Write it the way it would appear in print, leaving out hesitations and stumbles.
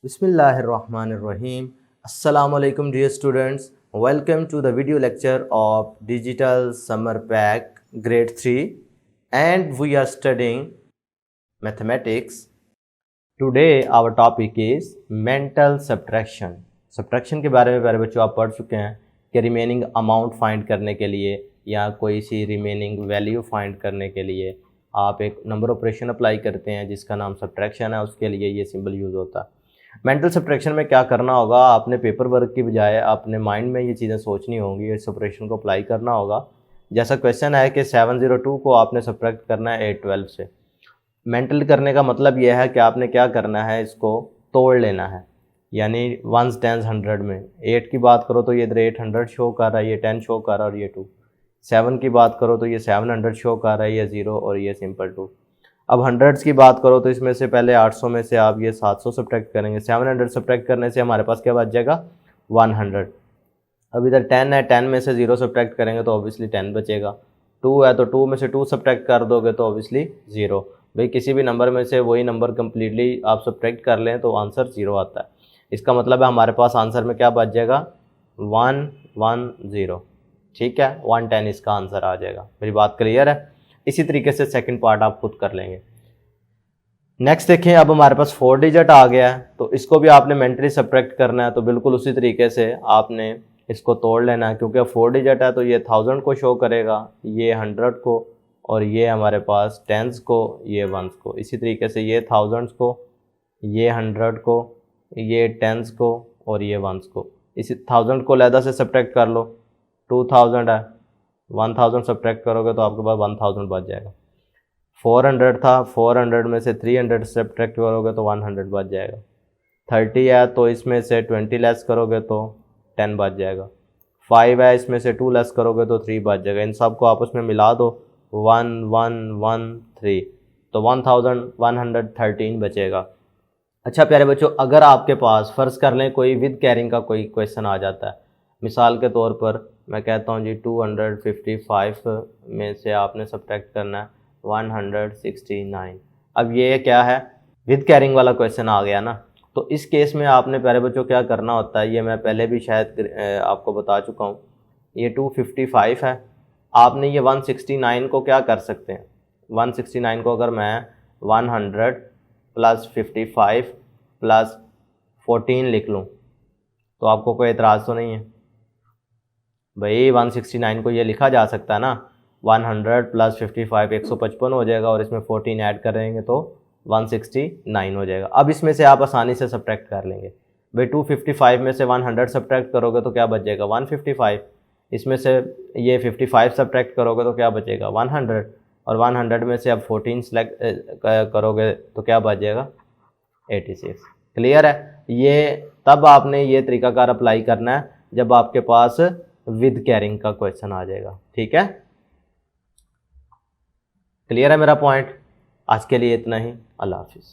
Bismillahirrahmanirrahim. Assalamualaikum dear students. Welcome to the video lecture of Digital Summer Pack Grade 3 and we are studying mathematics. Today our topic is mental subtraction. Subtraction के बारे में प्यारे बच्चों आप पढ़ चुके हैं कि रिमेनिंग अमाउंट फाइंड करने के लिए या कोई सी रिमेनिंग वैल्यू फाइंड करने के लिए आप एक नंबर ऑपरेशन अप्लाई करते हैं जिसका नाम सब्ट्रैक्शन है, उसके लिए ये सिंबल यूज़ होता है। मेंटल सब्ट्रैक्शन में क्या करना होगा, आपने पेपर वर्क की बजाय अपने माइंड में ये चीज़ें सोचनी होंगी, इस ऑपरेशन को अप्लाई करना होगा। जैसा क्वेश्चन है कि 702 को आपने सब्ट्रैक्ट करना है 812 से। मेंटल करने का मतलब यह है कि आपने क्या करना है, इसको तोड़ लेना है, यानी 1s 10s 100 में 8 की बात करो तो ये इधर 800 शो कर रहा है, ये 10 शो कर रहा है और ये 2। 7 की बात करो तो ये 700 शो कर रहा है, ये 0 और ये सिंपल 2। अब 100s की बात करो तो इसमें से पहले 800 में से आप ये 700 सब्ट्रैक्ट करेंगे। 700 सब्ट्रैक्ट करने से हमारे पास क्या बच जाएगा, 100। अब इधर 10 है, 10 में से 0 सब्ट्रैक्ट करेंगे तो ऑब्वियसली 10 बचेगा। 2 है तो 2 में से 2 सब्ट्रैक्ट कर दोगे तो ऑब्वियसली 0। भाई किसी भी नंबर में से वही नंबर कम्प्लीटली आप सब्ट्रैक्ट कर लें तो आंसर 0 आता है। इसका मतलब है हमारे पास आंसर में क्या बच जाएगा, 110। ठीक है, 110 इसका आंसर आ जाएगा। मेरी बात क्लियर है। इसी तरीके से सेकंड पार्ट आप खुद कर लेंगे। नेक्स्ट देखें, अब हमारे पास 4 डिजिट आ गया है तो इसको भी आपने मेंटली सब्ट्रैक्ट करना है, तो बिल्कुल उसी तरीके से आपने इसको तोड़ लेना है, क्योंकि अब 4 डिजिट है तो ये 1000 को शो करेगा, ये 100 को, और ये हमारे पास 10s को, ये 1s को। इसी तरीके से ये 1000s को, ये 100 को, ये 10s को और ये 1s को। इसी 1000 को लहदा से सब्ट्रैक्ट कर लो, 2000 है, 1000 सब्ट्रैक्ट करोगे तो आपके पास 1000 बच जाएगा। 400 था, 400 में से 300 सब्ट्रैक्ट करोगे तो 100 बच जाएगा। 30 है तो इसमें से 20 लेस करोगे तो 10 बच जाएगा। 5 है, इसमें से 2 लेस करोगे तो 3 बच जाएगा। इन सब को आपस में मिला दो, 1113, तो 1113 बचेगा। अच्छा प्यारे बच्चों, अगर आपके पास फ़र्ज़ कर लें कोई विद कैरिंग का कोई क्वेश्चन आ जाता है, मिसाल के तौर पर मैं कहता हूँ जी 255 में से आपने सब्ट्रैक्ट करना है 169। अब ये क्या है, विद कैरिंग वाला क्वेश्चन आ गया ना, तो इस केस में आपने प्यारे बच्चों क्या करना होता है, ये मैं पहले भी शायद आपको बता चुका हूँ। ये 255 है, आपने ये 169 को क्या कर सकते हैं, 169 को अगर मैं 100 + 55 + 14 लिख लूँ तो आपको कोई एतराज़ तो नहीं है भाई। 169 को ये लिखा जा सकता है ना, 100 + 55 155 हो जाएगा और इसमें 14 ऐड करेंगे तो 169 हो जाएगा। अब इसमें से आप आसानी से सब्ट्रैक्ट कर लेंगे। भाई 255 में से 100 सब्ट्रैक्ट करोगे तो क्या बच जाएगा, 155। इसमें से ये 55 सब्ट्रैक्ट करोगे तो क्या बचेगा, 100, और 100 में से अब 14 सेलेक्ट करोगे तो क्या बच जाएगा, 86। क्लियर है। ये तब आपने ये तरीकाकार अप्लाई करना है जब आपके पास विद कैरिंग का क्वेश्चन आ जाएगा। ठीक है, क्लियर है मेरा पॉइंट। आज के लिए इतना ही, अल्लाह हाफिज़।